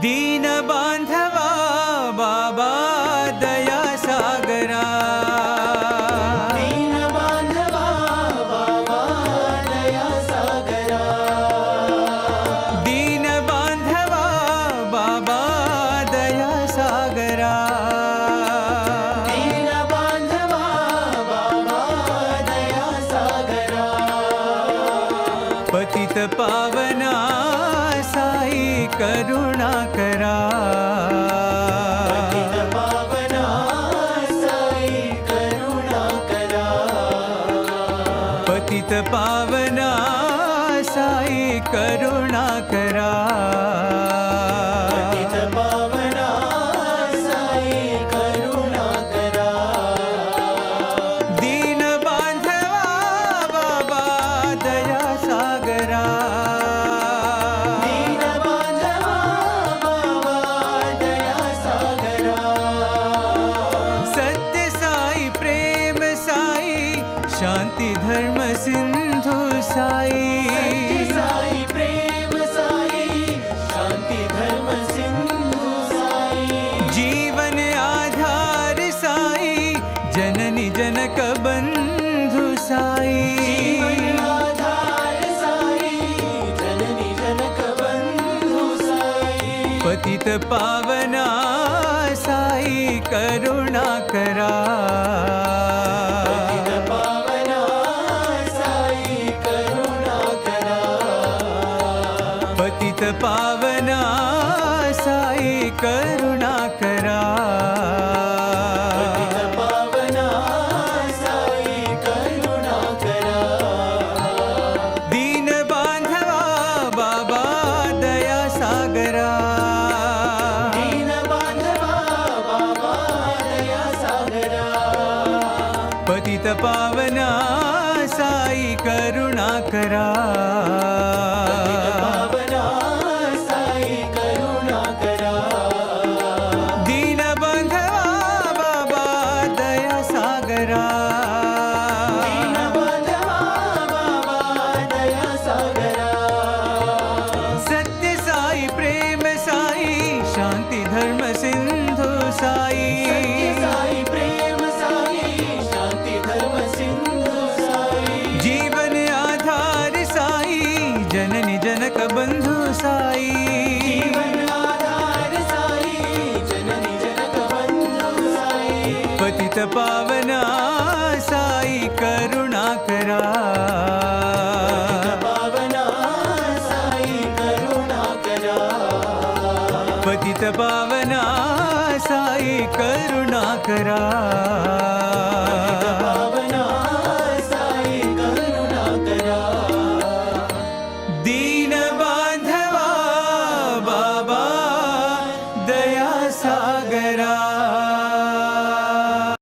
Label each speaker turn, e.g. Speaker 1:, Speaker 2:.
Speaker 1: दीन बांधवा बाबा दया सागरा,
Speaker 2: दीन बांधवा बाबा दया सागरा,
Speaker 1: दीन बांधवा बाबा दया सागरा,
Speaker 2: दीन बांधवा बाबा दया सागरा,
Speaker 1: पतित पावना साई करुणा करा,
Speaker 2: पतित पावना साई करुणा करा,
Speaker 1: पतित पावना साई करुणा करा,
Speaker 2: पतित पावना साई करुणा करा,
Speaker 1: दीन बांधवा बाबा दया सागरा,
Speaker 2: दीन बांधवा बाबा दया सागरा,
Speaker 1: सत्य साई प्रेम साई शांति धर्म सिंधु साई,
Speaker 2: सत्य साई प्रेम साई शांति धर्म सिंधु साई,
Speaker 1: जीवन आधार साई जननी जनक बंधु साई,
Speaker 2: जीवन आधार साई जननी जनक बंधु साई,
Speaker 1: पतित पावना साई करुणा करा,
Speaker 2: पतित पावना साई करुणा करा,
Speaker 1: पतित पावना साई करुणा करा,
Speaker 2: पतित पावना साई करुणा करा,
Speaker 1: दीन बांधवा बाबा दया सागरा,
Speaker 2: दीन बांधवा बाबा दया सागरा,
Speaker 1: पतित पावना साई करुणा करा,
Speaker 2: पतित पावना साई करुणा करा,
Speaker 1: दीन बांधवा बाबा दया सागरा,
Speaker 2: दीन बांधवा बाबा दया सागरा,
Speaker 1: सत्य साई प्रेम साई शांति धर्म सिंधु साई,
Speaker 2: सत्य साई प्रेम साई शांति धर्म सिंधु साई,
Speaker 1: जीवन आधार साई जननी जनक बंधु साई,
Speaker 2: जीवन आधार साई जननी जनक बंधु साई,
Speaker 1: पतित पावना साई करुणा करा,
Speaker 2: पतित पावना साई करुणा करा,
Speaker 1: पतित पावना साई करुणा करा,
Speaker 2: पतित पावना